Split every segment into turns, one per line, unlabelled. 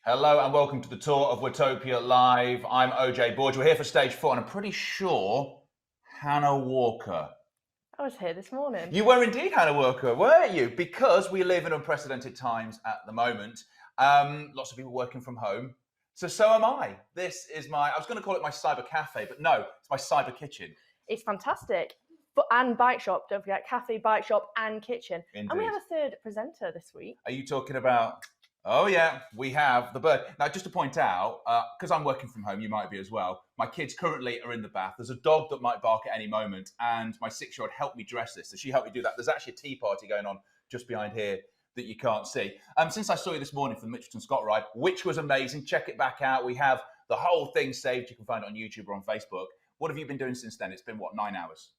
Hello and welcome to the tour of Watopia Live. I'm OJ Borge. We're here for stage 4 and I'm pretty sure Hannah Walker.
I was here this morning.
You were indeed Hannah Walker, weren't you? Because we live in unprecedented times at the moment. Lots of people working from home. So am I. This is I was going to call it my cyber cafe, but no, it's my cyber kitchen.
It's fantastic. And bike shop, don't forget, cafe, bike shop and kitchen.
Indeed.
And we have a third presenter this week.
Are you talking about... Oh yeah, we have the bird. Now, just to point out, because I'm working from home, you might be as well, my kids currently are in the bath. There's a dog that might bark at any moment, and my 6-year-old helped me dress this, so she helped me do that. There's actually a tea party going on just behind here that you can't see. Since I saw you this morning for the Mitchelton Scott ride, which was amazing, check it back out. We have the whole thing saved. You can find it on YouTube or on Facebook. What have you been doing since then? It's been, what, 9 hours?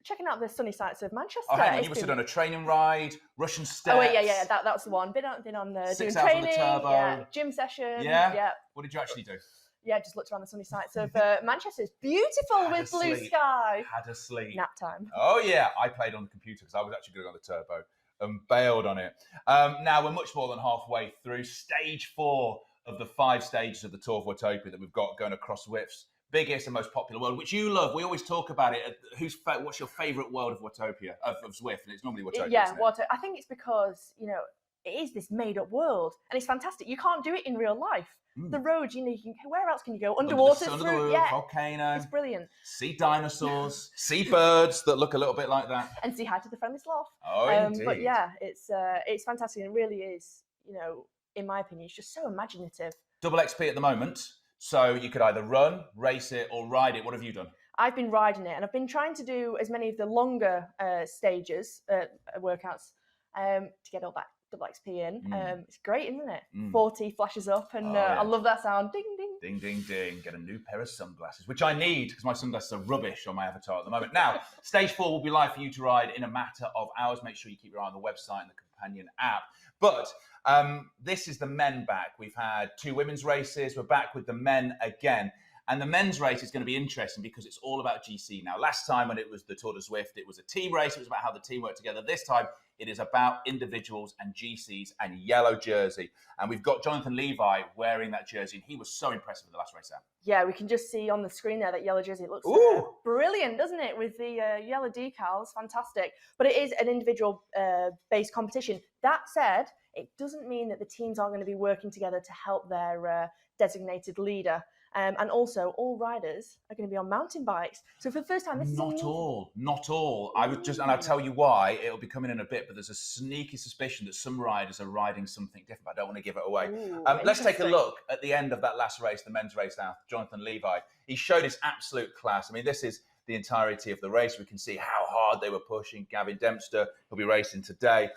Checking out the sunny sights of Manchester.
Oh, hang on, you must have done a training ride, Russian steps.
Oh, wait, yeah, that's the one. Been on doing
6 hours
training,
on the turbo.
yeah, gym session.
Yeah? What did you actually do?
Yeah, just looked around the sunny sights of Manchester. It's beautiful with blue sky.
Had a sleep.
Nap time.
Oh, yeah. I played on the computer because I was actually good on the turbo and bailed on it. Now, we're much more than halfway through stage 4 of the 5 stages of the Tour of Watopia that we've got going across Zwift's biggest and most popular world, which you love. We always talk about it. What's your favourite world of Watopia, of Zwift? And it's normally Watopia,
Yeah,
isn't it?
I think it's because, it is this made-up world. And it's fantastic. You can't do it in real life. The roads, where else can you go? Underwater,
under the roof, volcano.
It's brilliant.
See dinosaurs, see birds that look a little bit like that.
And say hi to the friendly sloth.
Oh, indeed.
But yeah, it's fantastic. And it really is, in my opinion, it's just so imaginative.
Double XP at the moment. So you could either run, race it, or ride it. What have you done?
I've been riding it, and I've been trying to do as many of the longer stages, workouts, to get all that double XP in. It's great, isn't it? 40 flashes up, and I love that sound. Ding, ding.
Ding, ding, ding. Get a new pair of sunglasses, which I need because my sunglasses are rubbish on my avatar at the moment. Now, stage 4 will be live for you to ride in a matter of hours. Make sure you keep your eye on the website and the companion app. But this is the men back. We've had 2 women's races. We're back with the men again. And the men's race is going to be interesting because it's all about GC now. Last time when it was the Tour de Zwift, it was a team race. It was about how the team worked together. This time, it is about individuals and GCs and yellow jersey. And we've got Jonathan Levi wearing that jersey, and he was so impressive in the last race out.
Yeah, we can just see on the screen there that yellow jersey. It looks brilliant, doesn't it? With the yellow decals, fantastic. But it is an individual-based competition. That said, it doesn't mean that the teams aren't going to be working together to help their designated leader. And also, all riders are going to be on mountain bikes. So for the first time, this is
not all. And I'll tell you why. It'll be coming in a bit, but there's a sneaky suspicion that some riders are riding something different. But I don't want to give it away. Let's take a look at the end of that last race, the men's race now. Jonathan Levi. He showed his absolute class. I mean, this is the entirety of the race. We can see how hard they were pushing. Gavin Dempster will be racing today.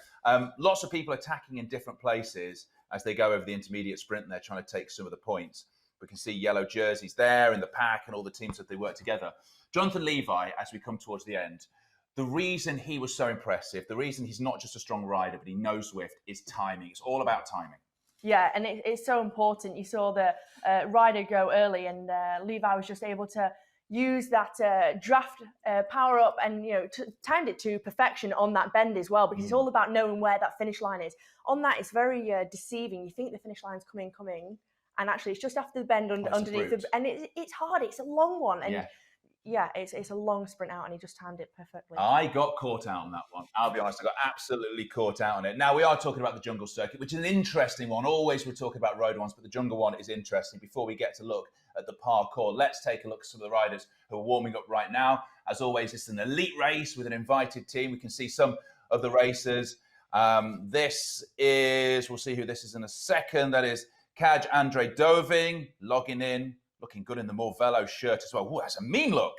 Lots of people attacking in different places as they go over the intermediate sprint, and they're trying to take some of the points. We can see yellow jerseys there in the pack and all the teams that they work together. Jonathan Levi, as we come towards the end, the reason he was so impressive, the reason he's not just a strong rider, but he knows Zwift, is timing. It's all about timing.
Yeah, and it's so important. You saw the rider go early, and Levi was just able to use that draft power up and timed it to perfection on that bend as well, because it's all about knowing where that finish line is. On that, it's very deceiving. You think the finish line's coming, and actually it's just after the bend underneath and it's hard. It's a long one, and it's a long sprint out, and he just timed it perfectly.
I got caught out on that one. I'll be honest, I got absolutely caught out on it. Now, we are talking about the jungle circuit, which is an interesting one. Always we're talking about road ones, but the jungle one is interesting. Before we get to look at the parkour, let's take a look at some of the riders who are warming up right now. As always, it's an elite race with an invited team. We can see some of the racers. We'll see who this is in a second. That is Kaj Andre Doving logging in, looking good in the Morvello shirt as well. Oh, that's a mean look.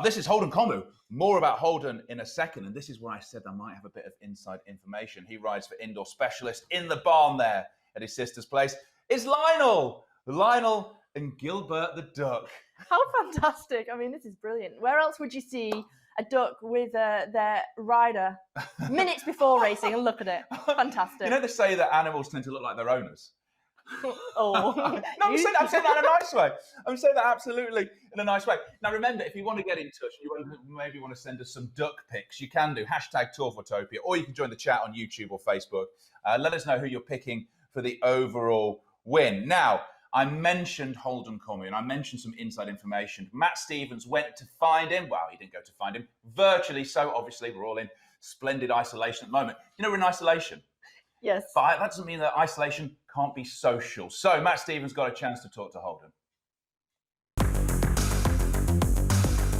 This is Holden Comey. More about Holden in a second. And this is where I said I might have a bit of inside information. He rides for Indoor Specialist in the barn there at his sister's place. It's Lionel and Gilbert the duck.
How fantastic. I mean, this is brilliant. Where else would you see a duck with their rider minutes before racing? And look at it. Fantastic.
They say that animals tend to look like their owners.
Oh,
no, I'm saying that in a nice way. I'm saying that absolutely in a nice way. Now, remember, if you want to get in touch, you maybe want to send us some duck pics, you can do. #Tour of Watopia, or you can join the chat on YouTube or Facebook. Let us know who you're picking for the overall win. Now, I mentioned Holden Comey and I mentioned some inside information. Matt Stevens went to find him. Well, he didn't go to find him, virtually so. Obviously, we're all in splendid isolation at the moment. You know, we're in isolation.
Yes.
But that doesn't mean that isolation can't be social. So Matt Stevens got a chance to talk to Holden.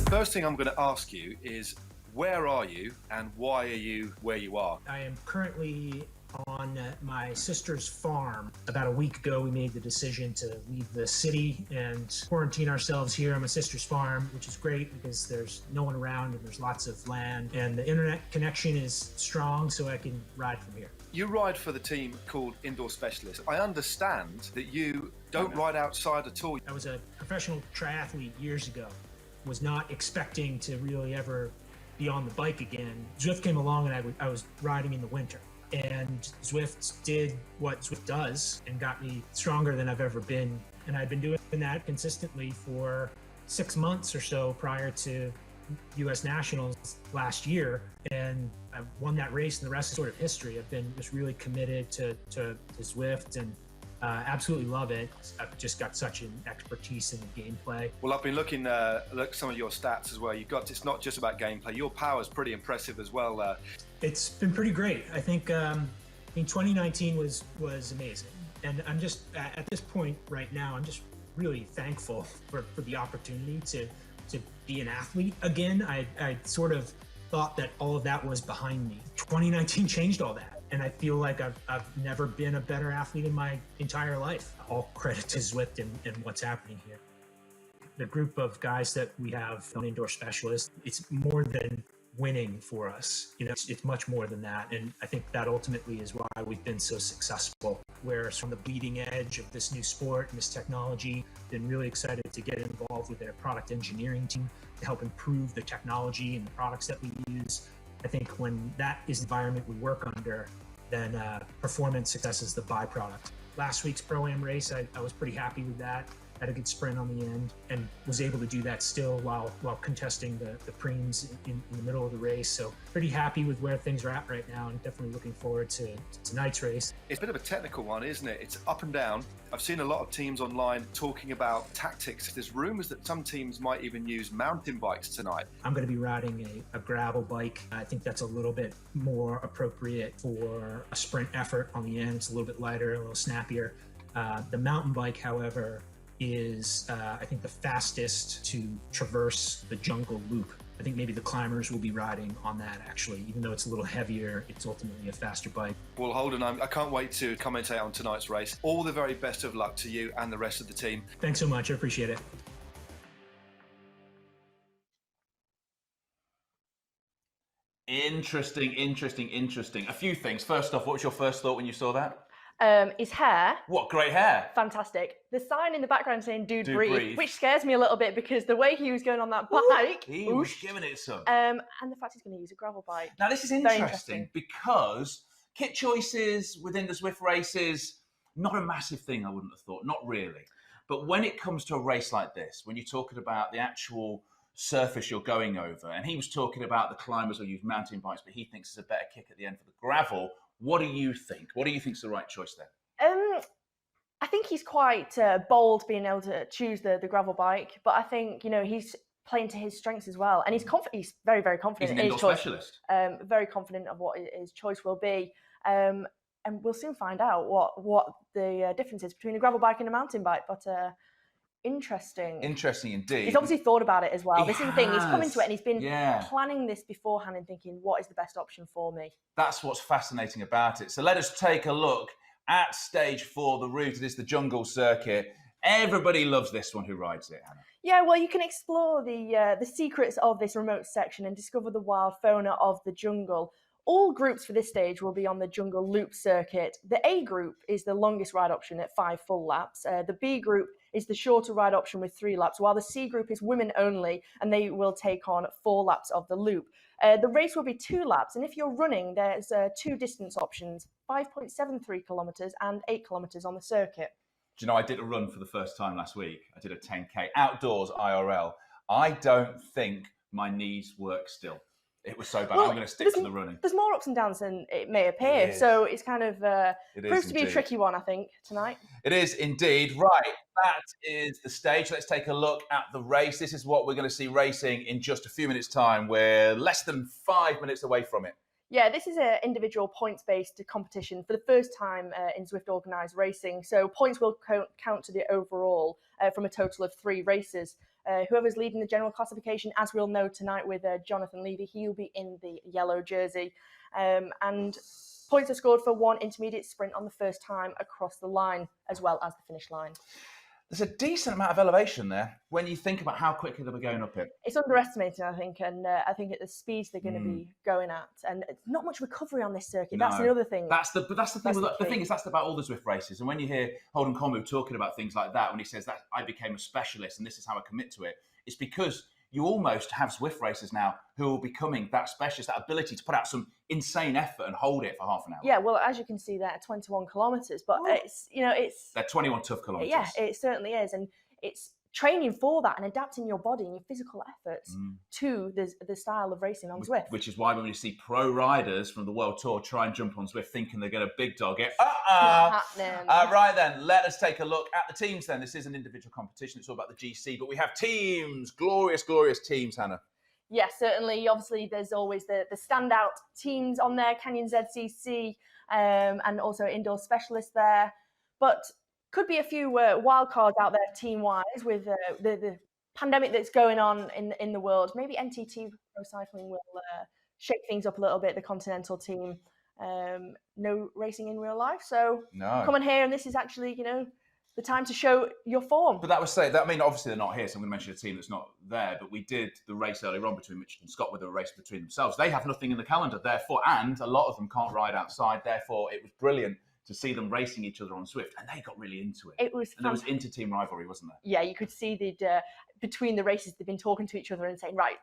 First thing I'm going to ask you is, where are you and why are you where you are?
I am currently on my sister's farm. About a week ago, we made the decision to leave the city and quarantine ourselves here on my sister's farm, which is great because there's no one around and there's lots of land and the internet connection is strong, so I can ride from here.
You ride for the team called Indoor Specialists. I understand that you don't ride outside at all.
I was a professional triathlete years ago, was not expecting to really ever be on the bike again. Zwift came along and I was riding in the winter. And Zwift did what Zwift does and got me stronger than I've ever been. And I've been doing that consistently for 6 months or so prior to US Nationals last year. And I won that race and the rest is sort of history. I've been just really committed to Zwift and absolutely love it. I've just got such an expertise in the gameplay.
Well, I've been looking at some of your stats as well. It's not just about gameplay. Your power is pretty impressive as well.
It's been pretty great. I think 2019 was amazing. And I'm just, at this point right now, I'm just really thankful for the opportunity to be an athlete again. I sort of thought that all of that was behind me. 2019 changed all that. And I feel like I've never been a better athlete in my entire life. All credit to Zwift and what's happening here. The group of guys that we have on Indoor Specialists, it's more than winning for us. You know, it's much more than that. And I think that ultimately is why we've been so successful. We're on the bleeding edge of this new sport and this technology. Been really excited to get involved with their product engineering team to help improve the technology and the products that we use. I think when that is the environment we work under, then performance success is the byproduct. Last week's Pro-Am race, I was pretty happy with that. Had a good sprint on the end and was able to do that still while contesting the preems in the middle of the race. So pretty happy with where things are at right now and definitely looking forward to tonight's race.
It's a bit of a technical one, isn't it? It's up and down. I've seen a lot of teams online talking about tactics. There's rumors that some teams might even use mountain bikes tonight.
I'm going to be riding a gravel bike. I think that's a little bit more appropriate for a sprint effort on the end. It's a little bit lighter, a little snappier. The mountain bike, however, is I think the fastest to traverse the jungle loop. I think maybe the climbers will be riding on that actually. Even though it's a little heavier, it's ultimately a faster bike.
Well, Holden, I can't wait to commentate on tonight's race. All the very best of luck to you and the rest of the team.
Thanks so much, I appreciate it.
Interesting. A few things. First off, what was your first thought when you saw that?
His hair.
What great hair.
Fantastic. The sign in the background saying "Dude, breathe," which scares me a little bit because the way he was going on that bike,
he was giving it some.
and the fact he's going to use a gravel bike.
Now this is interesting because kit choices within the Zwift races, not a massive thing, I wouldn't have thought, not really. But when it comes to a race like this, when you're talking about the actual surface you're going over, and he was talking about the climbers will use mountain bikes, but he thinks it's a better kick at the end for the gravel. What do you think? What do you think is the right choice there?
I think he's quite bold being able to choose the gravel bike, but I think, you know, he's playing to his strengths as well. And he's He's very, very confident
in
his choice.
Specialist.
Very confident of what his choice will be. And we'll soon find out what the difference is between a gravel bike and a mountain bike. But interesting.
Interesting indeed.
He's obviously thought about it as well. This is the thing. He's come into it and he's been planning this beforehand and thinking, what is the best option for me?
That's what's fascinating about it. So let us take a look at stage 4, the route. It is the jungle circuit. Everybody loves this one who rides it, Hannah.
Yeah, well, you can explore the secrets of this remote section and discover the wild fauna of the jungle. All groups for this stage will be on the jungle loop circuit. The A group is the longest ride option at 5 full laps. The B group is the shorter ride option with 3 laps, while the C group is women only, and they will take on 4 laps of the loop. The race will be 2 laps, and if you're running, there's 2 distance options, 5.73 kilometres and 8 kilometres on the circuit.
Do you know, I did a run for the first time last week. I did a 10K outdoors IRL. I don't think my knees work still. It was so bad.
Well,
I'm going to stick to the running.
There's more ups and downs than it may appear.
It
So it's kind of
It
proves
is
to be a
indeed.
tricky one, I think, tonight.
It is indeed. Right, that is the stage. Let's take a look at the race. This is what we're going to see racing in just a few minutes' time. We're less than 5 minutes away from it.
Yeah, this is an individual points-based competition for the first time in Zwift organised racing. So points will count to the overall from a total of 3 races. Whoever's leading the general classification, as we'll know tonight with Jonathan Levy, he'll be in the yellow jersey. And points are scored for 1 intermediate sprint on the first time across the line, as well as the finish line.
There's a decent amount of elevation there when you think about how quickly they were going up it.
It's underestimated, I think, and I think at the speeds they're going to be going at, and not much recovery on this circuit.
No.
That's another thing.
That's the thing. The thing is, that's about all the Zwift races. And when you hear Holden Comey talking about things like that, when he says that I became a specialist and this is how I commit to it, it's because you almost have Zwift racers now who are becoming that specialist, that ability to put out some insane effort and hold it for half an hour.
Yeah, well, as you can see there, 21 kilometres, but it's
they're 21 tough kilometres.
Yeah, it certainly is, and it's training for that and adapting your body and your physical efforts to the style of racing on Zwift.
Which is why when you see pro riders from the World Tour try and jump on Zwift thinking they're going to big dog it,
Not happening.
Right then, let us take a look at the teams then. This is an individual competition. It's all about the GC, but we have teams, glorious, glorious teams, Hannah.
Yes, certainly. Obviously, there's always the standout teams on there, Canyon ZCC, and also indoor specialists there. But could be a few wild cards out there team-wise with the pandemic that's going on in the world. Maybe NTT Pro Cycling will shake things up a little bit, the continental team. No racing in real life, so come on here, and this is actually, the time to show your form.
But that was say that. I mean, obviously they're not here, so I'm going to mention a team that's not there. But we did the race earlier on between Mitchell and Scott, with a race between themselves. They have nothing in the calendar, therefore, and a lot of them can't ride outside. Therefore, it was brilliant to see them racing each other on Zwift, and they got really into it.
It was.
And there was inter-team rivalry, wasn't there?
Yeah, you could see that between the races they've been talking to each other and saying, right,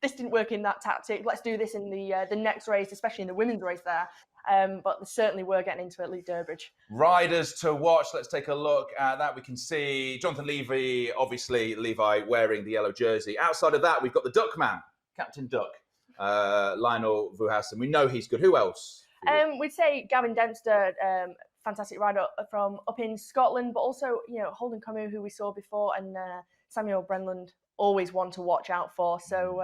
this didn't work in that tactic. Let's do this in the next race, especially in the women's race there. But they certainly were getting into it, Lee Durbridge. Riders
to watch. Let's take a look at that. We can see Jonathan Levy, obviously Levi wearing the yellow jersey. Outside of that, we've got the Duckman, Captain Duck, Lionel Vuhassen. We know he's good. Who else?
We'd say Gavin Dempster, fantastic rider from up in Scotland, but also, Holden Comey, who we saw before, and Samuel Brenland, always one to watch out for. So,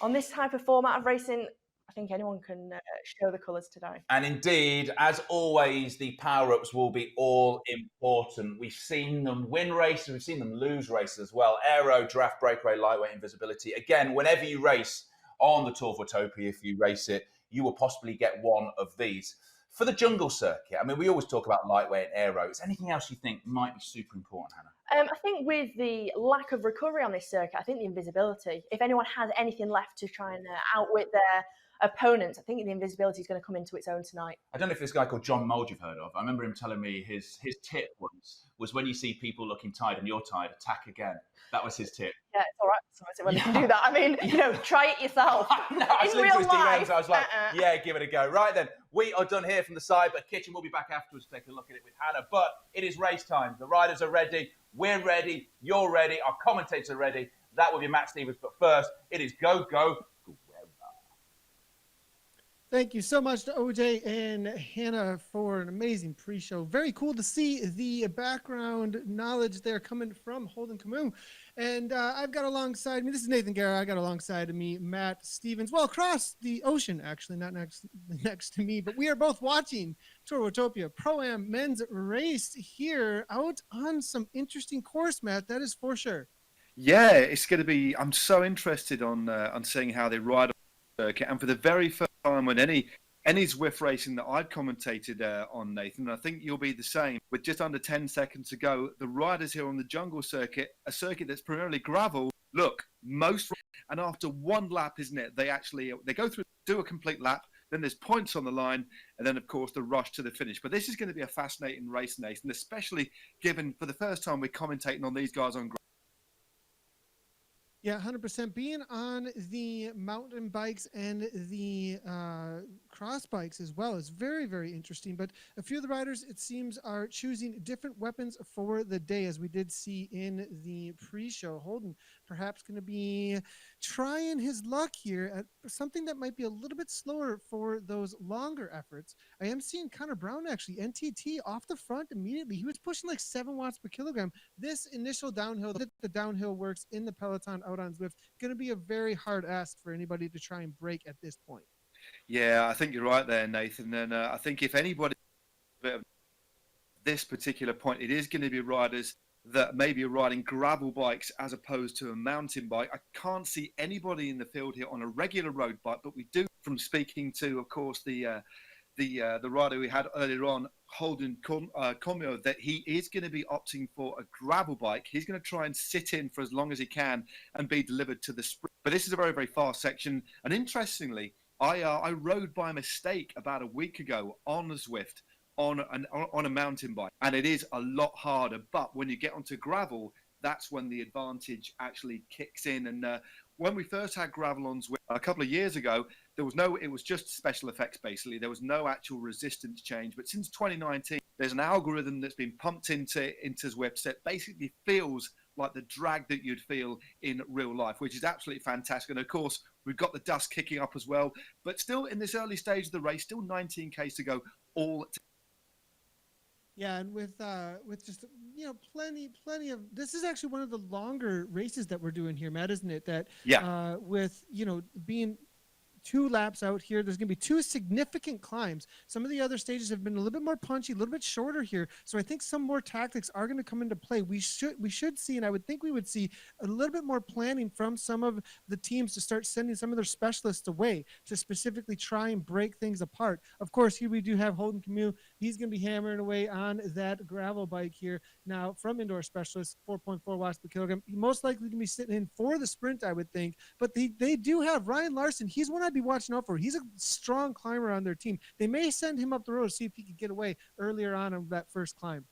on this type of format of racing, I think anyone can show the colours today.
And indeed, as always, the power-ups will be all important. We've seen them win races, we've seen them lose races as well. Aero, draft, breakaway, lightweight, invisibility. Again, whenever you race on the Tour of Watopia, if you race it, you will possibly get one of these. For the jungle circuit, I mean, we always talk about lightweight and aero. Is there anything else you think might be super important, Hannah?
I think with the lack of recovery on this circuit, I think the invisibility, if anyone has anything left to try and outwit their opponents, I think the invisibility is going to come into its own tonight.
I don't know if this guy called John Mould you've heard of. I remember him telling me his tip once was when you see people looking tired and you're tired, attack again. That was his tip.
Yeah, it's all right. So when you can do that. I mean, try it yourself.
I
In real life.
I was like, yeah, give it a go. Right then, we are done here from the side, but Kitchen will be back afterwards to take a look at it with Hannah. But it is race time. The riders are ready. We're ready. You're ready. Our commentators are ready. That will be Matt Stevens. But first, it is go.
Thank you so much to OJ and Hannah for an amazing pre-show. Very cool to see the background knowledge there coming from Holden Comey. And I've got alongside me, this is Nathan Guerra, I got alongside of me Matt Stevens. Well, across the ocean, actually, not next to me, but we are both watching Tour Watopia Pro-Am men's race here out on some interesting course, Matt, that is for sure.
Yeah, it's going to be, I'm so interested on seeing how they ride on the circuit. And for the very first time on any Zwift racing that I've commentated on, Nathan, and I think you'll be the same, with just under 10 seconds to go, the riders here on the jungle circuit, a circuit that's primarily gravel, and after one lap, isn't it, they go through, do a complete lap, then there's points on the line, and then, of course, the rush to the finish. But this is going to be a fascinating race, Nathan, especially given for the first time we're commentating on these guys on gravel.
Yeah, 100%. Being on the mountain bikes and the cross bikes as well is very, very interesting. But a few of the riders, it seems, are choosing different weapons for the day, as we did see in the pre-show. Holden, perhaps going to be trying his luck here at something that might be a little bit slower for those longer efforts. I am seeing Connor Brown actually, NTT off the front immediately. He was pushing like 7 watts per kilogram. This initial downhill, the downhill works in the peloton out on Zwift, going to be a very hard ask for anybody to try and break at this point.
Yeah, I think you're right there, Nathan. And I think if anybody this particular point, it is going to be riders that maybe are riding gravel bikes as opposed to a mountain bike. I can't see anybody in the field here on a regular road bike, but we do, from speaking to, of course, the rider we had earlier on, Holden Comey, that he is going to be opting for a gravel bike. He's going to try and sit in for as long as he can and be delivered to the sprint. But this is a very, very fast section. And interestingly, I rode by mistake about a week ago on a Zwift on a mountain bike, and it is a lot harder. But when you get onto gravel, that's when the advantage actually kicks in. And when we first had gravel on Zwift a couple of years ago, it was just special effects basically. There was no actual resistance change. But since 2019, there's an algorithm that's been pumped into Zwift that basically feels like the drag that you'd feel in real life, which is absolutely fantastic. And of course, we've got the dust kicking up as well. But still, in this early stage of the race, still 19Ks to go.
Yeah, and with just plenty of, this is actually one of the longer races that we're doing here, Matt, isn't it? That with being 2 laps out here, there's going to be 2 significant climbs. Some of the other stages have been a little bit more punchy, a little bit shorter here. So I think some more tactics are going to come into play. We should see, and I would think we would see a little bit more planning from some of the teams to start sending some of their specialists away to specifically try and break things apart. Of course, here we do have Holden Comey. He's going to be hammering away on that gravel bike here now from Indoor Specialists, 4.4 watts per kilogram. Most likely going to be sitting in for the sprint, I would think. But they do have Ryan Larson. He's one I'd be watching out for. He's a strong climber on their team. They may send him up the road to see if he could get away earlier on that first climb.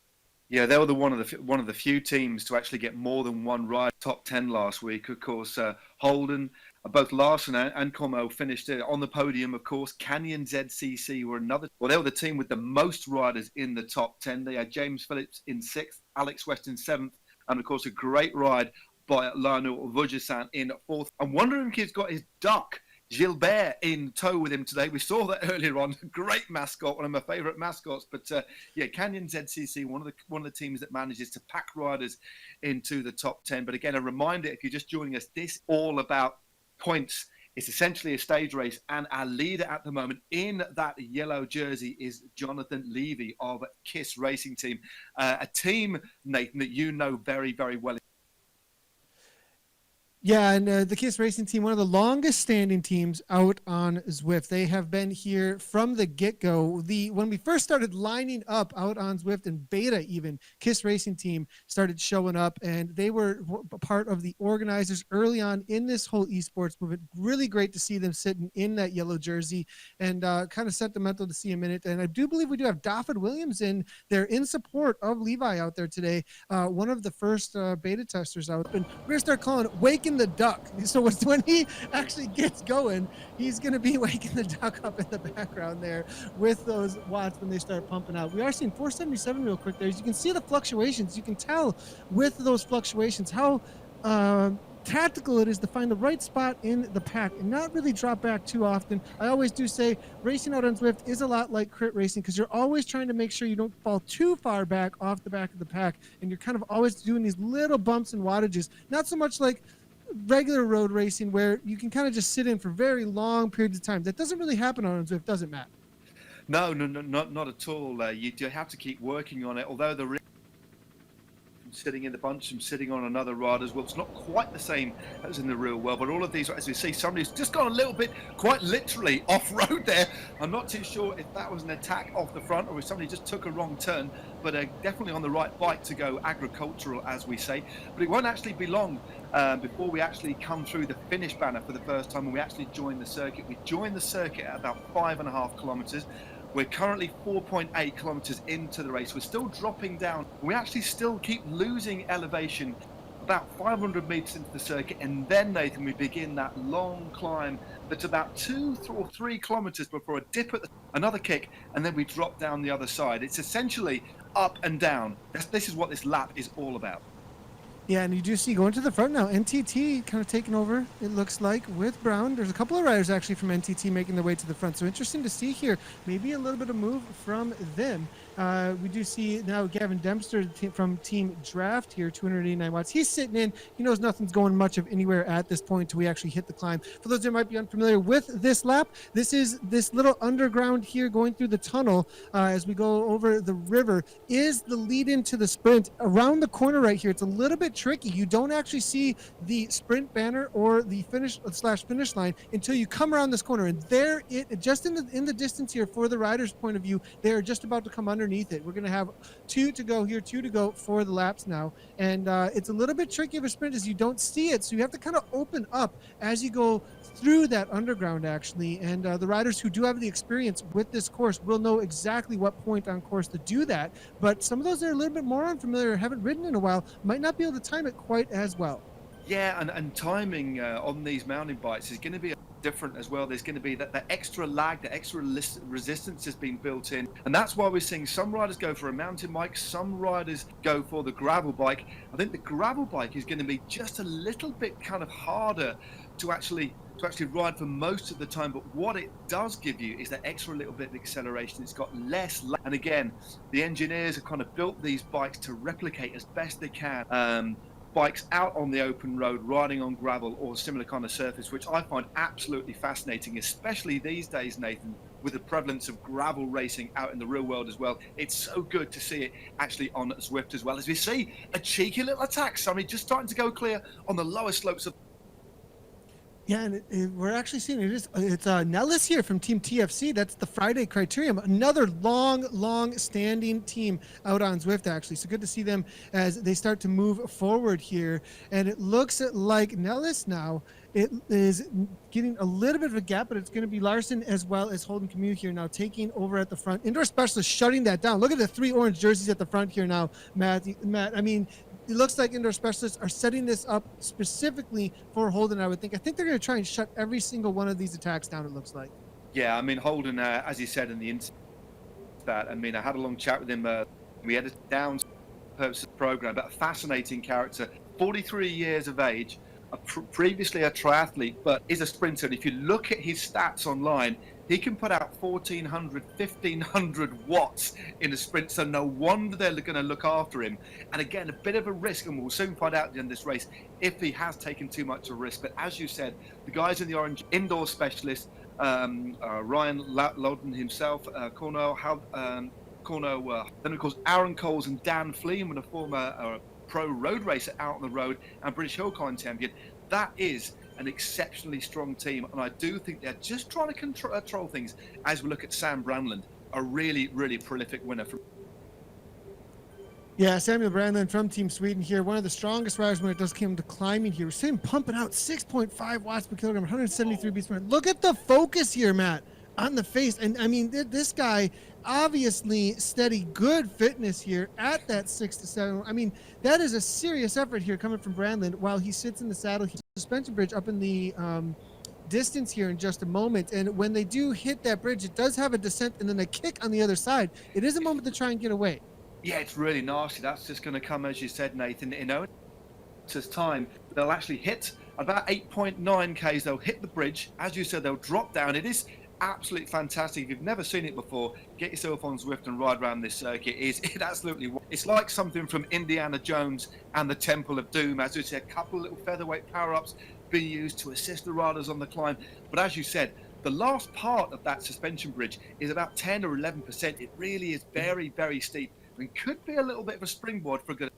Yeah, they were one of the few teams to actually get more than one ride top 10 last week. Of course, Holden, both Larson and Como finished on the podium. Of course, Canyon ZCC were they were the team with the most riders in the top 10. They had James Phillips in 6th, Alex West in 7th, and of course a great ride by Lionel Vujasan in 4th. I'm wondering if he's got his duck Gilbert in tow with him today. We saw that earlier on. Great mascot, one of my favourite mascots. But Canyon ZCC, one of the teams that manages to pack riders into the top 10. But again, a reminder, if you're just joining us, this is all about points. It's essentially a stage race, and our leader at the moment in that yellow jersey is Jonathan Levy of KISS Racing Team, a team, Nathan, that you know very, very well.
Yeah, and the KISS Racing Team, one of the longest standing teams out on Zwift. They have been here from the get-go. When we first started lining up out on Zwift in beta even, KISS Racing Team started showing up, and they were part of the organizers early on in this whole esports movement. Really great to see them sitting in that yellow jersey, and kind of sentimental to see them in it. And I do believe we do have Dafford Williams in there in support of Levi out there today, one of the first beta testers out. And we're going to start calling it Waking the Duck. So when he actually gets going, he's going to be waking the duck up in the background there with those watts when they start pumping out. We are seeing 477 real quick there. As you can see the fluctuations, you can tell with those fluctuations how tactical it is to find the right spot in the pack and not really drop back too often. I always do say racing out on Zwift is a lot like crit racing because you're always trying to make sure you don't fall too far back off the back of the pack, and you're kind of always doing these little bumps and wattages. Not so much like regular road racing where you can kind of just sit in for very long periods of time. That doesn't really happen on Zwift, does it, Matt? No,
not at all. You do have to keep working on it, although the sitting in the bunch and sitting on another ride as well. It's not quite the same as in the real world, but all of these, as we see, somebody's just gone a little bit, quite literally, off-road there. I'm not too sure if that was an attack off the front or if somebody just took a wrong turn, but definitely on the right bike to go agricultural, as we say. But it won't actually be long before we actually come through the finish banner for the first time and we actually join the circuit. We joined the circuit at about 5.5 kilometers. We're currently 4.8 kilometers into the race. We're still dropping down. We actually still keep losing elevation about 500 meters into the circuit. And then, Nathan, we begin that long climb that's about 2 or 3 kilometers before a dip at another kick. And then we drop down the other side. It's essentially up and down. This is what this lap is all about.
Yeah, and you do see going to the front now, NTT kind of taking over, it looks like, with Brown. There's a couple of riders actually from NTT making their way to the front. So interesting to see here. Maybe a little bit of move from them. We do see now Gavin Dempster from Team Draft here, 289 watts. He's sitting in. He knows nothing's going much of anywhere at this point until we actually hit the climb. For those that might be unfamiliar with this lap, this is this little underground here going through the tunnel as we go over the river is the lead into the sprint. Around the corner right here, it's a little bit tricky. You don't actually see the sprint banner or the finish line until you come around this corner, and there it just in the distance here for the rider's point of view, they're just about to come underneath it. We're going to have 2 to go for the laps now, and it's a little bit tricky of a sprint as you don't see it, so you have to kind of open up as you go through that underground actually, and the riders who do have the experience with this course will know exactly what point on course to do that, but some of those that are a little bit more unfamiliar, haven't ridden in a while, might not be able to time it quite as well.
Yeah, and timing on these mountain bikes is going to be different as well. There's going to be that extra lag, that extra resistance has been built in, and that's why we're seeing some riders go for a mountain bike, some riders go for the gravel bike. I think the gravel bike is going to be just a little bit kind of harder to actually ride for most of the time, but what it does give you is that extra little bit of acceleration. It's got less lag. And again, the engineers have kind of built these bikes to replicate as best they can bikes out on the open road, riding on gravel or similar kind of surface, which I find absolutely fascinating, especially these days, Nathan, with the prevalence of gravel racing out in the real world as well. It's so good to see it actually on Zwift as well, as we see a cheeky little attack, Sammy, just starting to go clear on the lower slopes of.
Yeah, and we're actually seeing it's Nellis here from Team TFC. That's the Friday Criterium, another long-standing team out on Zwift, actually. So good to see them as they start to move forward here. And it looks like Nellis now, it is getting a little bit of a gap, but it's going to be Larson as well as Holden Comey here now taking over at the front. Indoor Specialist shutting that down. Look at the 3 orange jerseys at the front here now, Matt. I mean, it looks like Indoor Specialists are setting this up specifically for Holden, I would think. I think they're going to try and shut every single one of these attacks down, it looks like.
Yeah, I mean, Holden, as he said in the interview, I had a long chat with him. We had a down purpose program, but a fascinating character, 43 years of age, previously a triathlete, but is a sprinter. And if you look at his stats online, he can put out 1,500 watts in a sprint, so no wonder they're going to look after him. And again, a bit of a risk, and we'll soon find out in this race if he has taken too much of a risk. But as you said, the guys in the orange, Indoor Specialist, Ryan Loudon himself, Cornell, then of course Aaron Coles and Dan Fleeman, a former pro road racer out on the road and British Hill Climb champion. That is an exceptionally strong team, and I do think they're just trying to control things as we look at Sam Brandland, a really prolific winner from.
Yeah, Samuel Brandland from Team Sweden here, one of the strongest riders when it does come to climbing here. We're seeing him pumping out 6.5 watts per kilogram, 173 beats per minute. Look at the focus here, Matt, on the face. And I mean, this guy obviously steady, good fitness here at that 6 to 7. I mean, that is a serious effort here coming from Brandland while he sits in the saddle. He's suspension bridge up in the distance here in just a moment. And when they do hit that bridge, it does have a descent and then a kick on the other side. It is a moment to try and get away. Yeah,
it's really nasty. That's just going to come, as you said, Nathan, it's time. They'll actually hit about 8.9 Ks. They'll hit the bridge. As you said, they'll drop down. It is absolutely fantastic. If you've never seen it before, get yourself on Zwift and ride around this circuit. It's like something from Indiana Jones and the Temple of Doom. As you said, a couple of little featherweight power-ups being used to assist the riders on the climb. But as you said, the last part of that suspension bridge is about 10 or 11%. It really is very steep and could be a little bit of a springboard for a good.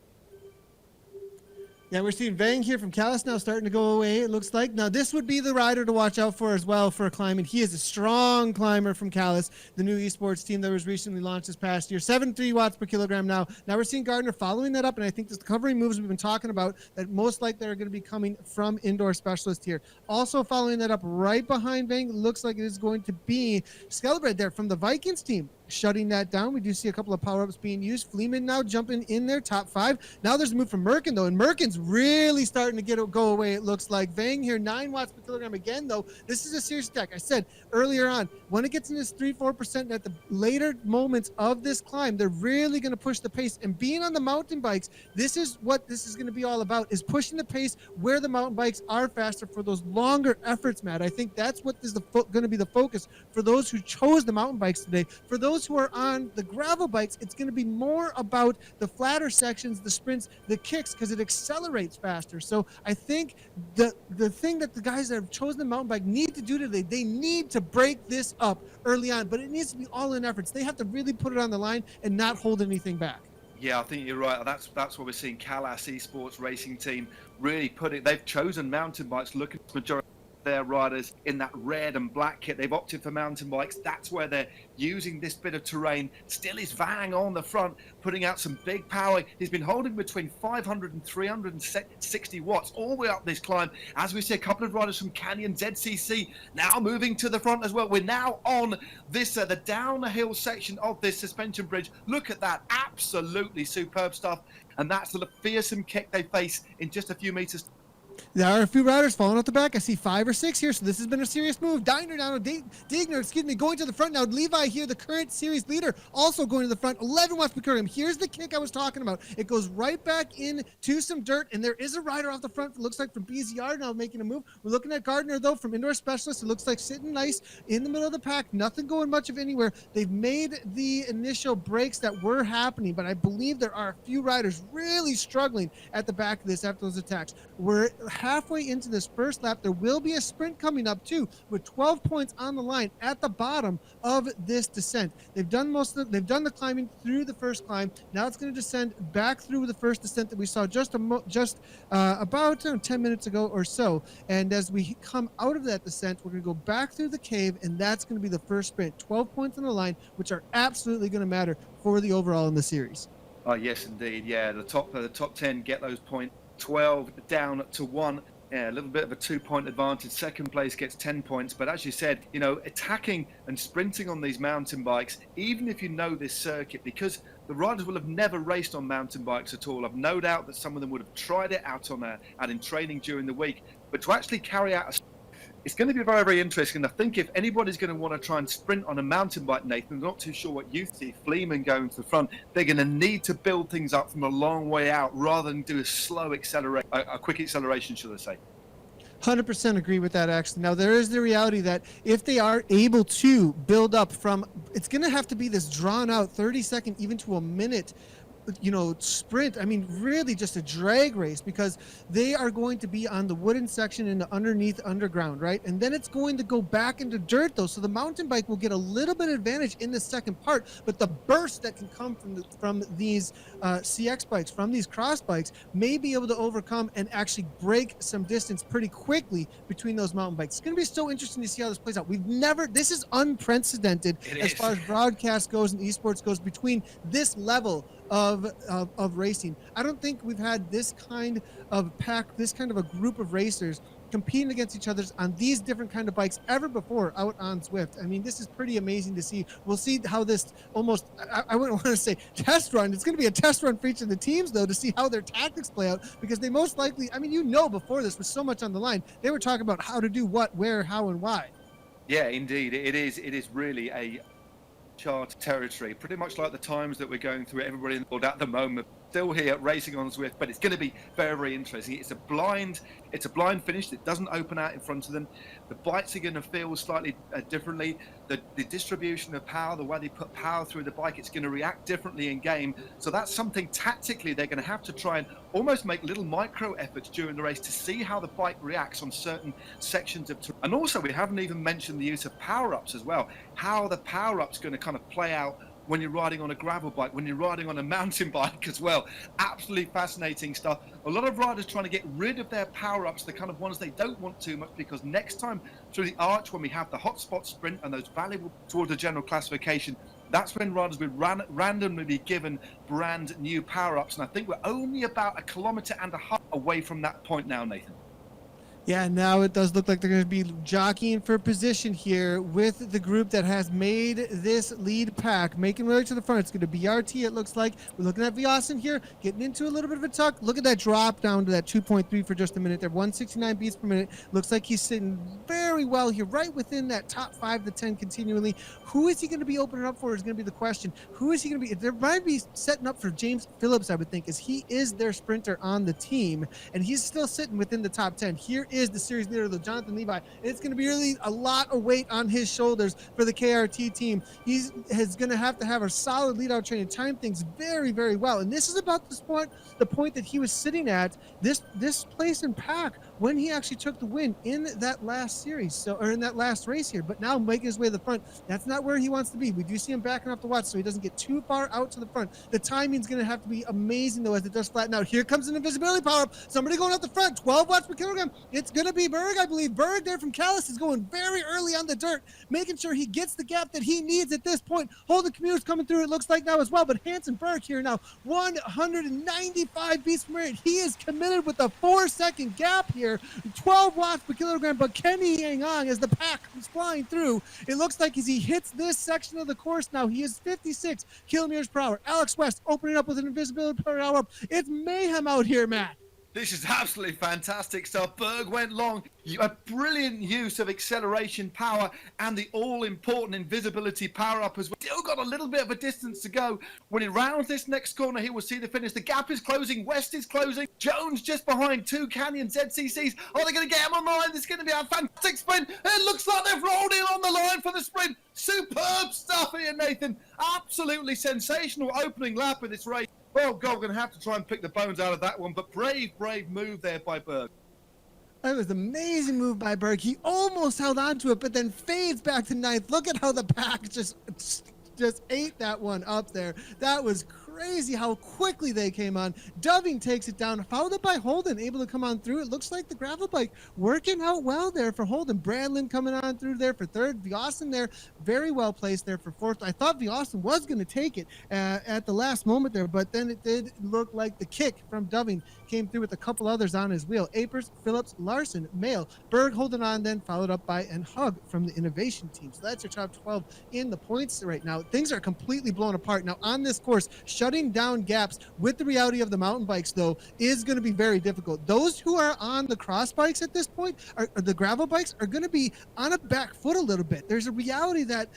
Yeah, we're seeing Vang here from Calais now starting to go away, it looks like. Now, this would be the rider to watch out for as well for a climbing. He is a strong climber from Calais, the new esports team that was recently launched this past year. 73 watts per kilogram now. Now we're seeing Gardner following that up, and I think the covering moves we've been talking about that most likely are going to be coming from Indoor Specialist here. Also following that up right behind Vang, looks like it is going to be Skelbred there from the Vikings team. shutting that down. We do see a couple of power-ups being used. Fleeman now jumping in there, top 5. Now there's a move from Merkin, though, and Merkin's really starting to go away, it looks like. Vang here, 9 watts per kilogram again, though. This is a serious attack. I said earlier on, when it gets in this 3-4% at the later moments of this climb, they're really going to push the pace. And being on the mountain bikes, this is what this is going to be all about, is pushing the pace where the mountain bikes are faster for those longer efforts, Matt. I think that's what is going to be the focus for those who chose the mountain bikes today. For those who are on the gravel bikes, it's going to be more about the flatter sections, the sprints, the kicks, because it accelerates faster. So I think the thing that the guys that have chosen the mountain bike need to do today, they need to break this up early on, but it needs to be all-in efforts. They have to really put it on the line and not hold anything back.
Yeah, I think you're right. That's what we're seeing. Calas Esports Racing Team really put it. They've chosen mountain bikes. Look at the majority of their riders in that red and black kit. They've opted for mountain bikes. That's where they're using this bit of terrain. Still is Vang on the front, putting out some big power. He's been holding between 500 and 360 watts all the way up this climb. As we see a couple of riders from Canyon ZCC now moving to the front as well. We're now on this the downhill section of this suspension bridge. Look at that, absolutely superb stuff. And that's the fearsome kick they face in just a few meters.
There are a few riders falling off the back. I see 5 or 6 here, so this has been a serious move. Digner down, Digner, going to the front now. Levi here, the current series leader, also going to the front. 11 watts per kilogram. Here's the kick I was talking about. It goes right back into some dirt, and there is a rider off the front, it looks like from BZR now making a move. We're looking at Gardner, though, from Indoor Specialist. It looks like sitting nice in the middle of the pack. Nothing going much of anywhere. They've made the initial breaks that were happening, but I believe there are a few riders really struggling at the back of this after those attacks. We're halfway into this first lap. There will be a sprint coming up too, with 12 points on the line at the bottom of this descent. They've done the climbing through the first climb. Now it's going to descend back through the first descent that we saw just about 10 minutes ago or so. And as we come out of that descent, we're going to go back through the cave, and that's going to be the first sprint. 12 points on the line, which are absolutely going to matter for the overall in the series.
Oh yes, indeed. Yeah, the top 10 get those points. 12 down to 1. Yeah, a little bit of a 2-point advantage. Second place gets 10 points. But as you said, attacking and sprinting on these mountain bikes, even if you know this circuit, because the riders will have never raced on mountain bikes at all. I've no doubt that some of them would have tried it out in training during the week. But to actually carry out it's going to be very, very interesting. I think if anybody's going to want to try and sprint on a mountain bike, Nathan, I'm not too sure what you see, Fleeman going to the front, they're going to need to build things up from a long way out rather than do a quick acceleration, should I say.
100% agree with that, actually. Now, there is the reality that if they are able to build up from, it's going to have to be this drawn out 30-second, even to a minute, sprint. I mean, really just a drag race, because they are going to be on the wooden section in the underground, right? And then it's going to go back into dirt, though. So the mountain bike will get a little bit of advantage in the second part, but the burst that can come from these CX bikes, from these cross bikes, may be able to overcome and actually break some distance pretty quickly between those mountain bikes. It's going to be so interesting to see how this plays out. This is unprecedented as far as broadcast goes and esports goes, between this level of racing. I don't think we've had this kind of a group of racers competing against each other on these different kind of bikes ever before out on Zwift. I mean, this is pretty amazing to see. We'll see how this almost, I wouldn't want to say test run. It's going to be a test run for each of the teams, though, to see how their tactics play out, because they most likely, before this was so much on the line, they were talking about how to do what, where, how, and why.
Yeah, indeed. It is really a charted territory, pretty much like the times that we're going through. Everybody in the world at the moment still here racing on Zwift, but it's going to be very, very interesting. It's a blind finish that doesn't open out in front of them. The bikes are going to feel slightly differently. The distribution of power, the way they put power through the bike, it's going to react differently in game. So that's something tactically they're going to have to try and almost make little micro efforts during the race to see how the bike reacts on certain sections of terrain. And also, we haven't even mentioned the use of power-ups as well. How the power-ups going to kind of play out when you're riding on a gravel bike, when you're riding on a mountain bike as well. Absolutely fascinating stuff. A lot of riders trying to get rid of their power-ups, the kind of ones they don't want too much, because next time through the arch, when we have the hotspot sprint and those valuable towards the general classification, that's when riders will randomly be given brand new power-ups. And I think we're only about 1.5 kilometers away from that point now, Nathan.
Yeah, now it does look like they're going to be jockeying for position here with the group that has made this lead pack, making way to the front. It's going to be RT, it looks like. We're looking at Vyazin here, getting into a little bit of a tuck. Look at that drop down to that 2.3 for just a minute there, 169 beats per minute. Looks like he's sitting very well here, right within that top 5 to 10 continually. Who is he going to be opening up for is going to be the question. Who is he going to be? There might be setting up for James Phillips, I would think, as he is their sprinter on the team, and he's still sitting within the top 10. Here is the series leader, the Jonathan Levi. It's going to be really a lot of weight on his shoulders for the KRT team. He's going to have a solid lead out training, time things very, very well. And this is about this point, the point that he was sitting at this place in pack when he actually took the win in that last series, or in that last race here. But now making his way to the front, that's not where he wants to be. We do see him backing off the watch so he doesn't get too far out to the front. The timing's going to have to be amazing though as it does flatten out. Here comes an invisibility power up. Somebody going up the front, 12 watts per kilogram. It's going to be Berg, I believe. Berg there from Callis is going very early on the dirt, making sure he gets the gap that he needs at this point. Holden Comey is coming through, it looks like now as well, but Hansen Berg here now, 195 beats per minute. He is committed with a 4-second gap here, 12 watts per kilogram, but can he hang on as the pack comes flying through? It looks like as he hits this section of the course now, he is 56 kilometers per hour. Alex West opening up with an invisibility power up. It's mayhem out here, Matt.
This is absolutely fantastic stuff. Berg went long. A brilliant use of acceleration power and the all-important invisibility power-up as well. Still got a little bit of a distance to go. When he rounds this next corner, he will see the finish. The gap is closing. West is closing. Jones just behind. 2 Canyon ZCCs. Are they going to get him on the line? This is going to be a fantastic sprint. It looks like they've rolled in on the line for the sprint. Superb stuff here, Nathan. Absolutely sensational opening lap of this race. Well, God, we're going to have to try and pick the bones out of that one, but brave move there by Berg.
That was an amazing move by Berg. He almost held on to it, but then fades back to ninth. Look at how the pack just ate that one up there. That was crazy how quickly they came on. Doving takes it down, followed up by Holden, able to come on through. It looks like the gravel bike working out well there for Holden. Bradlin coming on through there for third. Vyazin there, very well placed there for fourth. I thought Vyazin was going to take it at the last moment there, but then it did look like the kick from Doving came through with a couple others on his wheel. Apers, Phillips, Larson, Mail, Berg holding on, then followed up by and Hug from the innovation team. So that's your top 12 in the points right now. Things are completely blown apart. Now on this course, shutting down gaps with the reality of the mountain bikes though is going to be very difficult. Those who are on the cross bikes at this point, or the gravel bikes, are going to be on a back foot a little bit. There's a reality that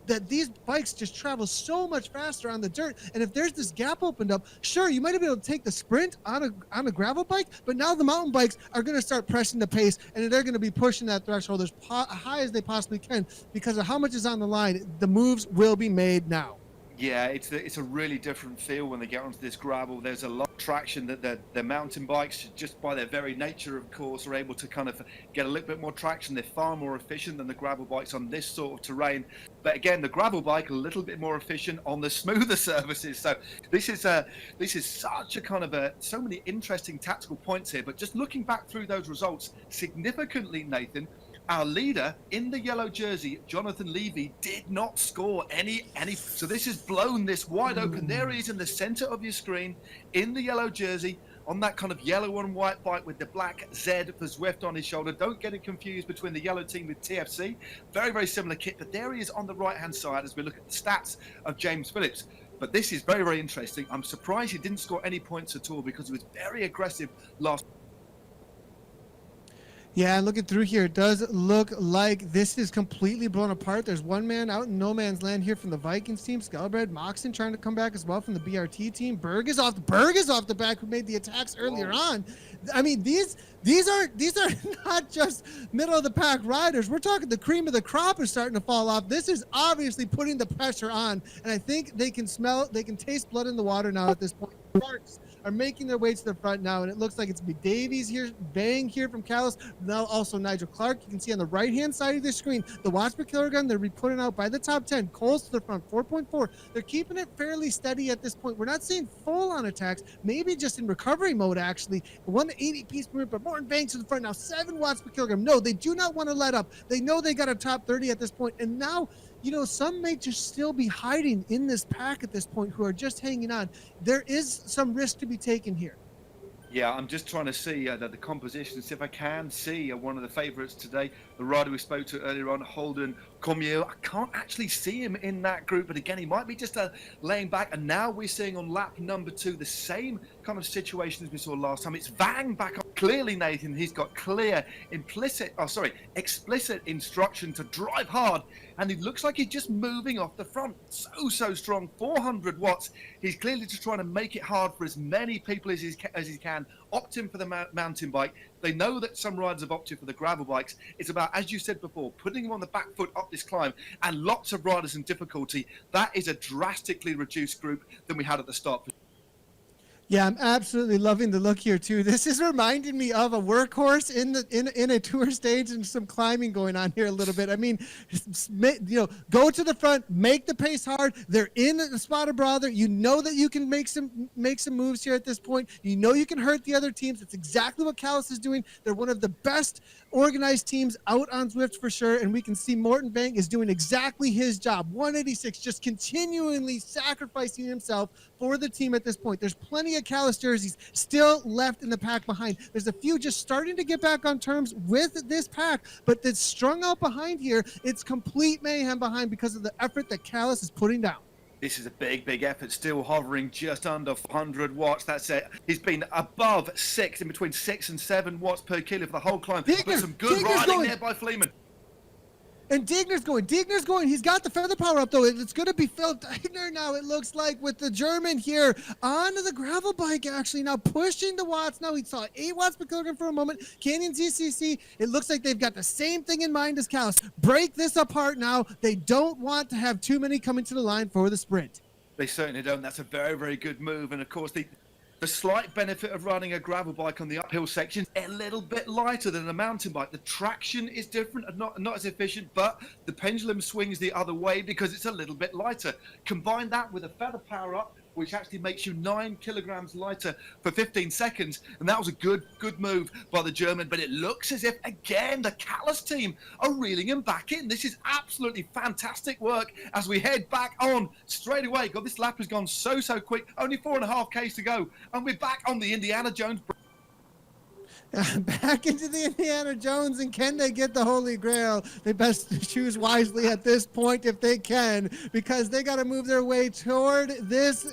that these bikes just travel so much faster on the dirt, and if there's this gap opened up, sure, you might be able to take the sprint on a gravel bike, but now the mountain bikes are going to start pressing the pace, and they're going to be pushing that threshold as high as they possibly can because of how much is on the line. The moves will be made now.
Yeah, it's a really different feel when they get onto this gravel. There's a lot of traction that the mountain bikes, just by their very nature, of course, are able to kind of get a little bit more traction. They're far more efficient than the gravel bikes on this sort of terrain. But again, the gravel bike a little bit more efficient on the smoother surfaces. So this is such a kind of so many interesting tactical points here. But just looking back through those results, significantly, Nathan, our leader in the yellow jersey, Jonathan Levy, did not score any. So this has blown this wide open. There he is in the center of your screen in the yellow jersey on that kind of yellow and white bike with the black Z for Zwift on his shoulder. Don't get it confused between the yellow team with TFC. Very, very similar kit. But there he is on the right-hand side as we look at the stats of James Phillips. But this is very, very interesting. I'm surprised he didn't score any points at all because he was very aggressive last.
Yeah, looking through here, it does look like this is completely blown apart. There's one man out in no man's land here from the Vikings team. Skelbred, Moxon trying to come back as well from the BRT team. Berg is off the back, who made the attacks earlier on. I mean, these are not just middle of the pack riders. We're talking the cream of the crop is starting to fall off. This is obviously putting the pressure on, and I think they can taste blood in the water now at this point. Sparks are making their way to the front now, and it looks like it's going to be Davies here, Bang here from Callis, now also Nigel Clark. You can see on the right-hand side of the screen, the watts per kilogram they're putting out by the top 10. Coles to the front, 4.4. They're keeping it fairly steady at this point. We're not seeing full-on attacks, maybe just in recovery mode, actually. 180 beats per minute, but Morton Bang to the front now, 7 watts per kilogram. No, they do not want to let up. They know they got a top 30 at this point, and now, you know, some may just still be hiding in this pack at this point who are just hanging on. There is some risk to be taken here.
Yeah, I'm just trying to see the composition, see if I can see one of the favourites today. The rider we spoke to earlier on, Holden Comey. I can't actually see him in that group, but again, he might be just laying back. And now we're seeing on lap number 2 the same kind of situation as we saw last time. It's Vang back up. Clearly, Nathan, he's got clear, explicit instruction to drive hard, and it looks like he's just moving off the front. So strong, 400 watts. He's clearly just trying to make it hard for as many people as he can. Opt in for the mountain bike. They know that some riders have opted for the gravel bikes. It's about, as you said before, putting them on the back foot up this climb, and lots of riders in difficulty. That is a drastically reduced group than we had at the start.
Yeah, I'm absolutely loving the look here too. This is reminding me of a workhorse in a tour stage, and some climbing going on here a little bit. I mean, go to the front, make the pace hard. They're in the spot of bother. You know that you can make some moves here at this point. You know you can hurt the other teams. It's exactly what Callis is doing. They're one of the best organized teams out on Zwift for sure, and we can see Morten Bank is doing exactly his job. 186, just continually sacrificing himself for the team at this point. There's plenty of Callis jerseys still left in the pack behind. There's a few just starting to get back on terms with this pack, but that's strung out behind here. It's complete mayhem behind because of the effort that Callis is putting down.
This is a big effort, still hovering just under 400 watts. That's it. He's been above 6, in between 6 and 7 watts per kilo for the whole climb. But some good riding there by Fleeman.
And Digner's going. He's got the feather power up, though. It's going to be Phil Digner now, it looks like, with the German here onto the gravel bike, actually. Now pushing the watts. Now we saw 8 watts per kilogram for a moment. Canyon ZCC, it looks like they've got the same thing in mind as Callis. Break this apart now. They don't want to have too many coming to the line for the sprint.
They certainly don't. That's a very good move. And, of course, the slight benefit of riding a gravel bike on the uphill section, a little bit lighter than a mountain bike. The traction is different and not as efficient, but the pendulum swings the other way because it's a little bit lighter. Combine that with a feather power up, which actually makes you 9 kilograms lighter for 15 seconds. And that was a good move by the German. But it looks as if, again, the Callis team are reeling him back in. This is absolutely fantastic work as we head back on straight away. God, this lap has gone so quick. Only 4.5 Ks to go. And we're back on the Indiana Jones.
Back into the Indiana Jones, and can they get the Holy Grail? They best choose wisely at this point if they can, because they got to move their way toward this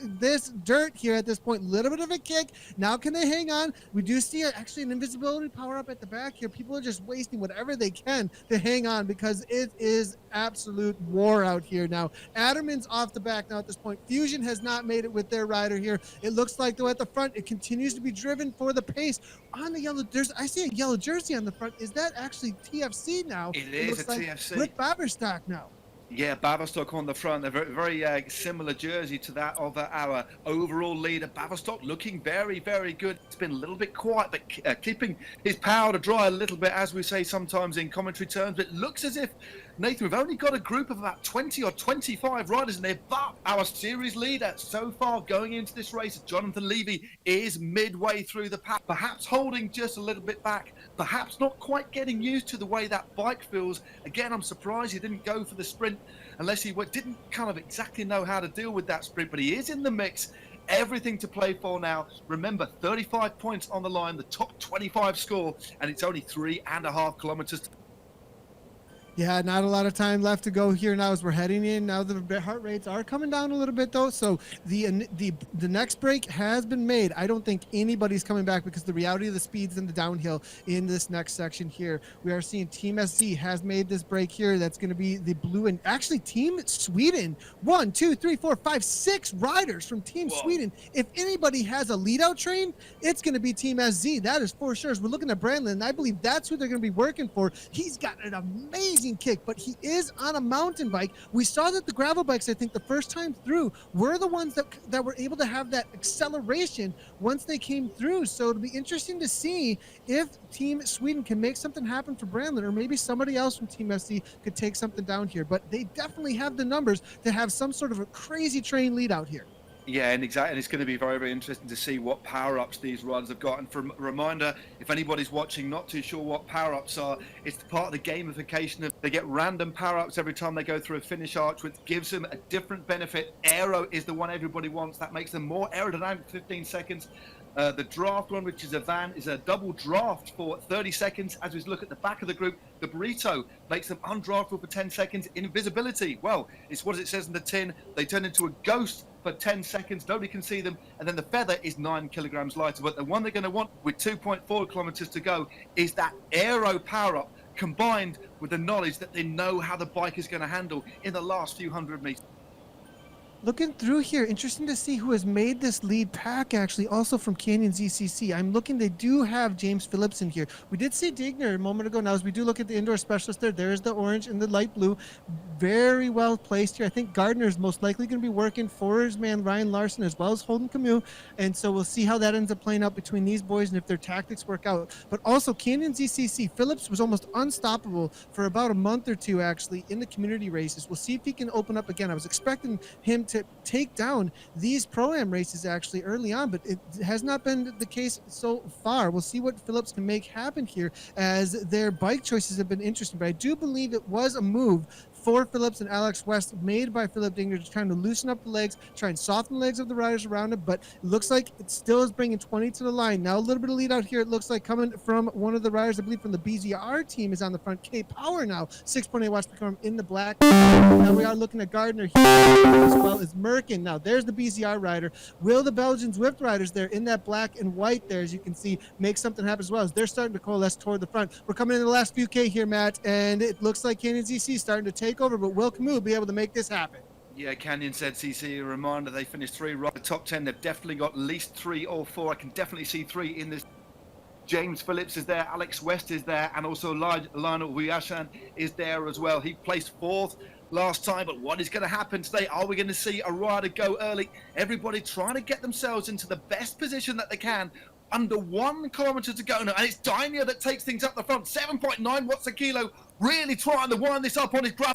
dirt here at this point. A little bit of a kick. Now can they hang on? We do see actually an invisibility power up at the back here. People are just wasting whatever they can to hang on because it is absolute war out here now. Adderman's off the back now at this point. Fusion has not made it with their rider here. It looks like, though, at the front, it continues to be driven for the pace. On the yellow, I see a yellow jersey on the front. Is that actually TFC now?
It is a TFC.
Rick Baberstock now.
Yeah, Baverstock on the front, a very similar jersey to that of our overall leader. Baverstock looking very good. It's been a little bit quiet, but keeping his powder dry a little bit, as we say sometimes in commentary terms. But it looks as if, Nathan, we've only got a group of about 20 or 25 riders in there, but our series leader so far going into this race, Jonathan Levy, is midway through the pack, perhaps holding just a little bit back, perhaps not quite getting used to the way that bike feels. Again, I'm surprised he didn't go for the sprint unless he didn't kind of exactly know how to deal with that sprint, but he is in the mix. Everything to play for now. Remember, 35 points on the line, the top 25 score, and it's only 3.5 kilometers.
Yeah, not a lot of time left to go here now as we're heading in. Now the heart rates are coming down a little bit, though, so the next break has been made. I don't think anybody's coming back because the reality of the speeds in the downhill in this next section here. We are seeing Team SC has made this break here. That's going to be the blue, and actually Team Sweden. 1, 2, 3, 4, 5, 6 riders from Team Sweden. If anybody has a lead-out train, it's going to be Team SZ. That is for sure. As we're looking at Brandlin, and I believe that's who they're going to be working for. He's got an amazing kick, but he is on a mountain bike. We saw that the gravel bikes, I think the first time through, were the ones that were able to have that acceleration once they came through. So it'll be interesting to see if Team Sweden can make something happen for Brandlin, or maybe somebody else from Team SC could take something down here. But they definitely have the numbers to have some sort of a crazy train lead out here.
Yeah, and exactly, and it's going to be very interesting to see what power-ups these riders have got. And for a reminder, if anybody's watching not too sure what power-ups are, it's part of the gamification of they get random power-ups every time they go through a finish arch, which gives them a different benefit. Aero is the one everybody wants. That makes them more aerodynamic for 15 seconds. The draft one, which is a van, is a double draft for 30 seconds. As we look at the back of the group, the burrito makes them undraftable for 10 seconds. Invisibility, well, it's what it says in the tin. They turn into a ghost for 10 seconds. Nobody can see them. And then the feather is 9 kilograms lighter. But the one they're going to want with 2.4 kilometers to go is that aero power-up, combined with the knowledge that they know how the bike is going to handle in the last few hundred meters.
Looking through here, interesting to see who has made this lead pack, actually, also from Canyon ZCC. I'm looking, they do have James Phillips in here. We did see Digner a moment ago. Now, as we do look at the indoor specialist there's the orange and the light blue. Very well placed here. I think Gardner is most likely going to be working for his man Ryan Larson as well as Holden Comey. And so we'll see how that ends up playing out between these boys and if their tactics work out. But also, Canyon ZCC, Phillips was almost unstoppable for about a month or two, actually, in the community races. We'll see if he can open up again. I was expecting him to take down these Pro-Am races actually early on, but it has not been the case so far. We'll see what Phillips can make happen here, as their bike choices have been interesting. But I do believe it was a move for Phillips and Alex West, made by Philip Digner, to trying to loosen up the legs, try and soften the legs of the riders around him. But it looks like it still is bringing 20 to the line. Now a little bit of lead out here. It looks like coming from one of the riders, I believe from the BZR team, is on the front. K Power now, 6.8 watts per kilometer in the black. Now we are looking at Gardner here, as well as Merkin. Now there's the BZR rider. Will the Belgian Zwift riders there in that black and white there, as you can see, make something happen as well, as they're starting to coalesce toward the front. We're coming in the last few K here, Matt, and it looks like Canyon ZC starting to take over, but will Comey be able to make this happen?
Yeah, Canyon said CC, a reminder, they finished 3 right the top 10. They've definitely got at least 3 or 4. I can definitely see 3 in this. James Phillips is there, Alex West is there, and also Lionel Wiashan is there as well. He placed 4th last time, but what is going to happen today? Are we going to see a rider go early? Everybody trying to get themselves into the best position that they can. Under 1 kilometer to go now, and it's Daimler that takes things up the front. 7.9 watts a kilo, really trying to wind this up on his graph.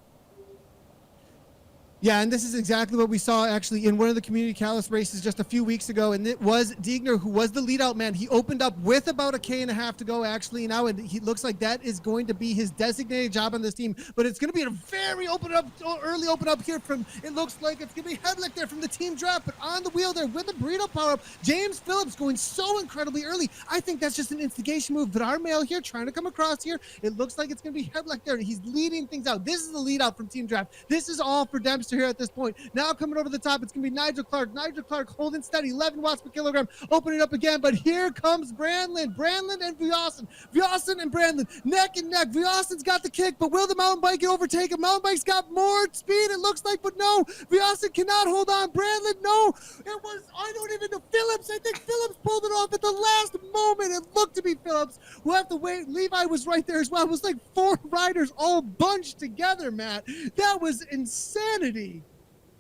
Yeah, and this is exactly what we saw actually in one of the community callus races just a few weeks ago, and it was Digner who was the lead out man. He opened up with about a K&a-half to go actually now, and he looks like that is going to be his designated job on this team. But it's going to be a very early open up here from, it looks like it's going to be Hedlick there from the team draft, but on the wheel there with the burrito power up, James Phillips going so incredibly early. I think that's just an instigation move, but our male here trying to come across here, it looks like it's going to be Hedlick there, and he's leading things out. This is the lead out from team draft. This is all for Dempster here at this point. Now coming over the top, it's going to be Nigel Clark. Nigel Clark holding steady, 11 watts per kilogram, opening up again, but here comes Brandlin and Viasen. Viasen and Brandlin, neck and neck. Viasen's got the kick, but will the mountain bike overtake him? Mountain bike's got more speed, it looks like, but no, Viasen cannot hold on. Brandlin, no, it was, I don't even know, Phillips. I think Phillips pulled it off at the last moment. It looked to be Phillips. We'll have to wait. Levi was right there as well. It was like 4 riders all bunched together, Matt. That was insanity.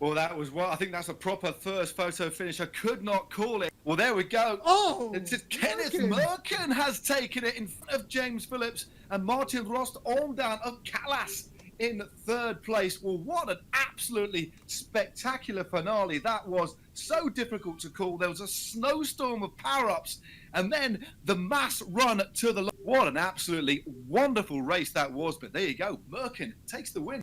Well, that was what I think that's a proper first photo finish. I could not call it. Well, there we go.
Oh,
it's just Kenneth Merkin has taken it in front of James Phillips and Martin Rost Ormdown of Callas in 3rd place. Well, what an absolutely spectacular finale. That was so difficult to call. There was a snowstorm of power-ups and then the mass run to the... What an absolutely wonderful race that was. But there you go. Merkin takes the win.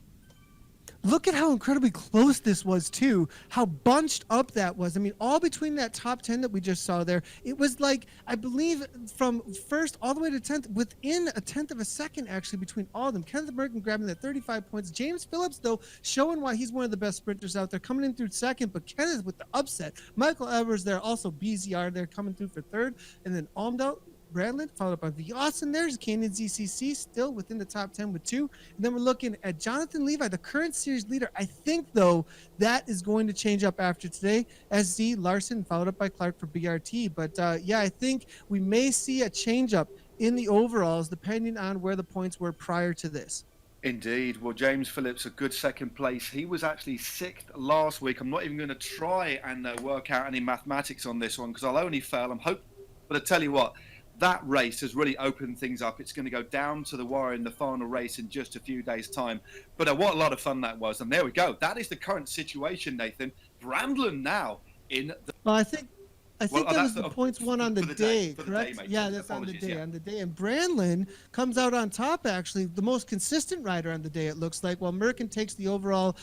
Look at how incredibly close this was, too. How bunched up that was. I mean, all between that top 10 that we just saw there, it was like, I believe, from 1st all the way to 10th, within a 10th of a second, actually, between all of them. Kenneth Merkin grabbing that 35 points. James Phillips, though, showing why he's one of the best sprinters out there, coming in through 2nd, but Kenneth with the upset. Michael Evers there, also BZR there, coming through for 3rd, and then Almdal, Bradley, followed up by Viasen. There's Canyon ZCC still within the top 10 with 2. And then we're looking at Jonathan Levi, the current series leader. I think, though, that is going to change up after today. SZ Larson, followed up by Clark for BRT. But, yeah, I think we may see a change up in the overalls depending on where the points were prior to this.
Indeed. Well, James Phillips, a good 2nd place. He was actually 6th last week. I'm not even going to try and work out any mathematics on this one because I'll only fail. I'm hoping. But I tell you what, that race has really opened things up. It's going to go down to the wire in the final race in just a few days' time. But what a lot of fun that was. And there we go. That is the current situation, Nathan. Brandlin now in the...
Well, I think I think that was
that's
the points won on the day, correct?
mate.
Yeah, that's on the
Apologies,
day. On the day, and Brandlin comes out on top. Actually, the most consistent rider on the day. It looks like. While Merkin takes the overall,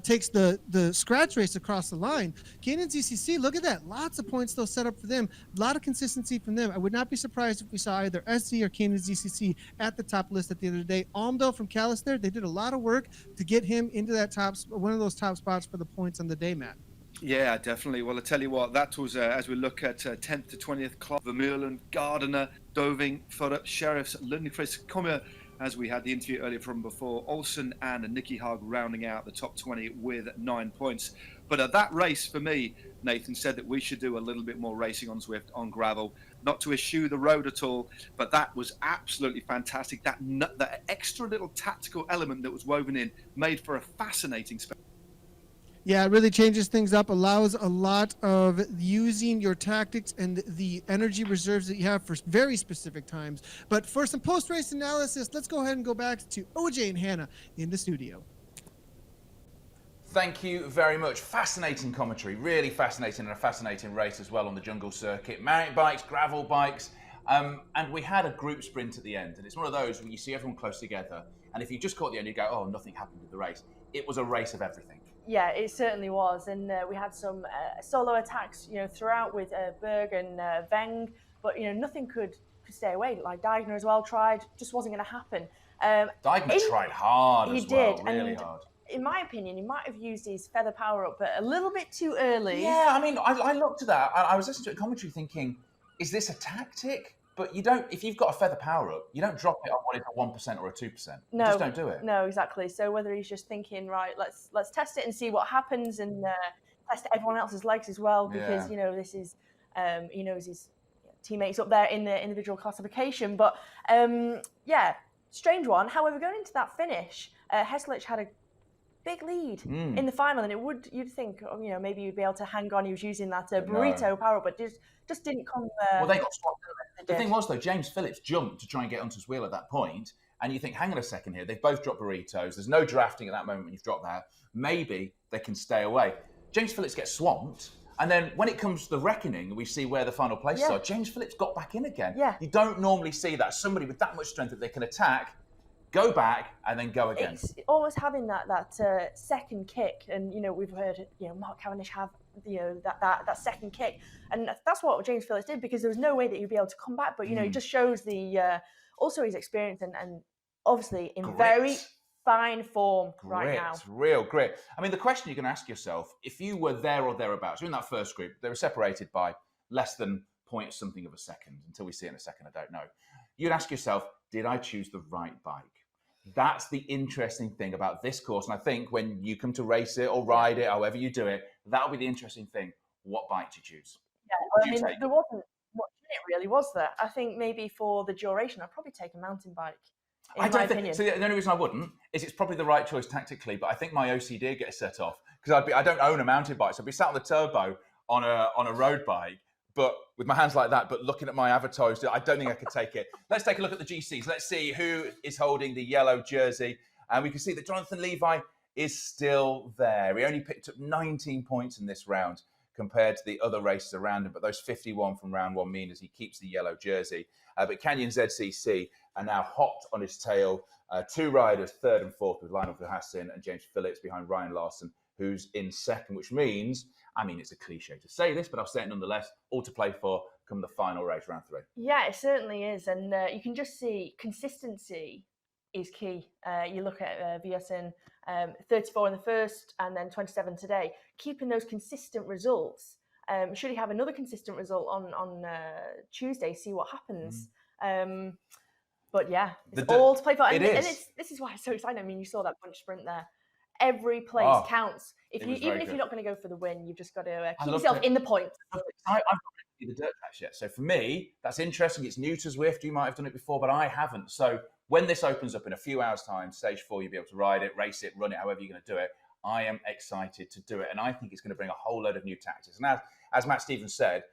takes the scratch race across the line. Canyon ZCC, look at that. Lots of points still set up for them. A lot of consistency from them. I would not be surprised if we saw either SC or Canyon ZCC at the top list at the end of the day. Almdale from Callister, they did a lot of work to get him into that one of those top spots for the points on the day, Matt.
Yeah, definitely. Well, I tell you what, that was as we look at 10th to 20th, Clark, Vermeulen, Gardiner, Doving, Fodder, Sheriffs, Lundqvist, Kommer, as we had the interview earlier from before, Olsen and Nicky Hug rounding out the top 20 with 9 points. But at that race, for me, Nathan said that we should do a little bit more racing on Zwift, on gravel, not to eschew the road at all, but that was absolutely fantastic. That extra little tactical element that was woven in made for a fascinating spectacle.
Yeah, it really changes things up, allows a lot of using your tactics and the energy reserves that you have for very specific times. But for some post-race analysis, let's go ahead and go back to OJ and Hannah in the studio.
Thank you very much. Fascinating commentary, really fascinating, and a fascinating race as well on the jungle circuit. Mountain bikes, gravel bikes, and we had a group sprint at the end. And it's one of those when you see everyone close together, and if you just caught the end, you go, oh, nothing happened with the race. It was a race of everything.
Yeah, it certainly was, and we had some solo attacks, throughout with Berg and Veng, but nothing could stay away. Like Deigner as well tried, just wasn't going to happen.
Deigner tried hard
he
as well,
did,
really
and
hard.
In my opinion, he might have used his feather power up, but a little bit too early.
Yeah, I mean, I looked at that. I was listening to a commentary thinking, is this a tactic? But you don't, if you've got a feather power up, you don't drop it on what is a 1% or a 2%.
No,
you just don't do it.
No, exactly. So whether he's just thinking, right, let's test it and see what happens, and test everyone else's legs as well, because this is he knows his teammates up there in the individual classification. But strange one. However, going into that finish, Heslich had a big lead in the final, and you'd think, maybe you'd be able to hang on. He was using that burrito power up, but just didn't come.
Well, they got swapped. The thing was, though, James Phillips jumped to try and get onto his wheel at that point, and you think, hang on a second here, they've both dropped burritos. There's no drafting at that moment when you've dropped that. Maybe they can stay away. James Phillips gets swamped, and then when it comes to the reckoning, we see where the final places are. James Phillips got back in again. Yeah. You don't normally see that. Somebody with that much strength that they can attack, go back, and then go again.
It's almost having that second kick, and we've heard Mark Cavendish have that second kick, and that's what James Phillips did, because there was no way that he'd be able to come back. But it just shows the also his experience and obviously in very fine form right now.
Real grit. I mean, the question you can ask yourself, if you were there or thereabouts, you're in that first group, they were separated by less than point something of a second. Until we see it in a second, I don't know. You'd ask yourself, did I choose the right bike? That's the interesting thing about this course. And I think when you come to race it or ride it, however you do it, that'll be the interesting thing. What bike do you choose?
Yeah, there wasn't much in it really, was there? I think maybe for the duration, I'd probably take a mountain bike. In my opinion.
So the only reason I wouldn't is it's probably the right choice tactically, but I think my OCD gets set off because I don't own a mountain bike. So I'd be sat on the turbo on a road bike, but with my hands like that, but looking at my avatar, I don't think I could take it. Let's take a look at the GCs. Let's see who is holding the yellow jersey. And we can see that Jonathan Levi is still there. He only picked up 19 points in this round compared to the other races around him. But those 51 from round one mean as he keeps the yellow jersey. But Canyon ZCC are now hot on his tail. Two riders, third and fourth, with Lionel Verhassen and James Phillips behind Ryan Larson, who's in second, which means, it's a cliche to say this, but I'll say it nonetheless, all to play for come the final race, round 3.
Yeah, it certainly is. And you can just see consistency is key. You look at Verhassen, 34 in the first and then 27 today. Keeping those consistent results. Should he have another consistent result on Tuesday, see what happens. But yeah, it's all to play for. And this is why it's so exciting. You saw that bunch sprint there. Every place counts. Even if you're not going to go for the win, you've just got to keep yourself in the points.
I've not been to the dirt tracks yet. So for me, that's interesting. It's new to Zwift. You might have done it before, but I haven't. So when this opens up in a few hours' time, stage 4, you'll be able to ride it, race it, run it, however you're going to do it. I am excited to do it. And I think it's going to bring a whole load of new tactics. And as Matt Stevens said,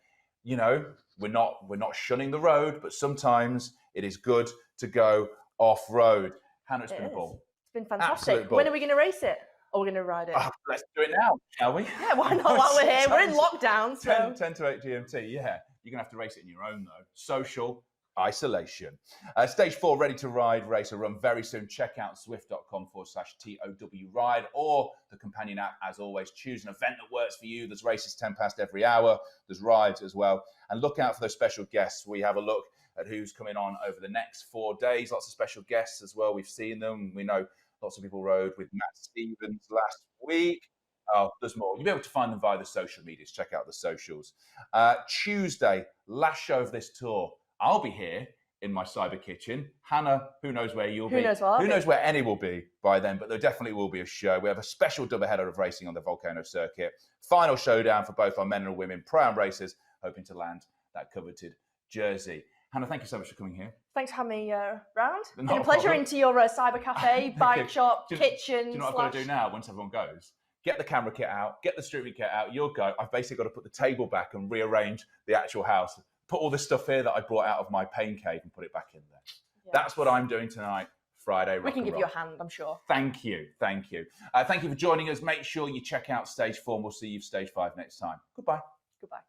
we're not shunning the road, but sometimes it is good to go off-road. Hannah, it's been a ball.
It's been fantastic. When are we going to race it? or we're going to ride it?
Oh, let's do it now, shall we?
Yeah, why not? While we're here, we're in lockdown, so
10 to 8 GMT. Yeah, you're gonna have to race it in your own though. Social isolation. Stage 4, ready to ride, race or run very soon. Check out zwift.com/TOW ride or the companion app. As always, choose an event that works for you. There's races 10 past every hour. There's rides as well. And look out for those special guests. We have a look at who's coming on over the next 4 days. Lots of special guests as well. We've seen them. We know lots of people rode with Matt Stevens last week. Oh, there's more. You'll be able to find them via the social medias. Check out the socials. Tuesday, last show of this tour. I'll be here in my cyber kitchen. Hannah, who knows where you'll be?
Who knows where
Who knows where Annie will be by then, but there definitely will be a show. We have a special doubleheader of racing on the Volcano circuit. Final showdown for both our men and women pro-am racers, hoping to land that coveted jersey. Hannah, thank you so much for coming here.
thanks for having me round.
Not
Been
a
a pleasure
problem.
into your cyber cafe, bike shop,
Do you
kitchen.
know what I've got to do now once everyone goes? Get the camera kit out, get the streaming kit out, you'll go. I've basically got to put the table back and rearrange the actual house. Put all this stuff here that I brought out of my pain cave and put it back in there.
Yeah.
That's what I'm doing tonight, Friday.
We can give you a hand, I'm sure.
Thank you. Thank you. Thank you for joining us. Make sure you check out Stage 4 and we'll see you for Stage 5 next time. Goodbye.
Goodbye.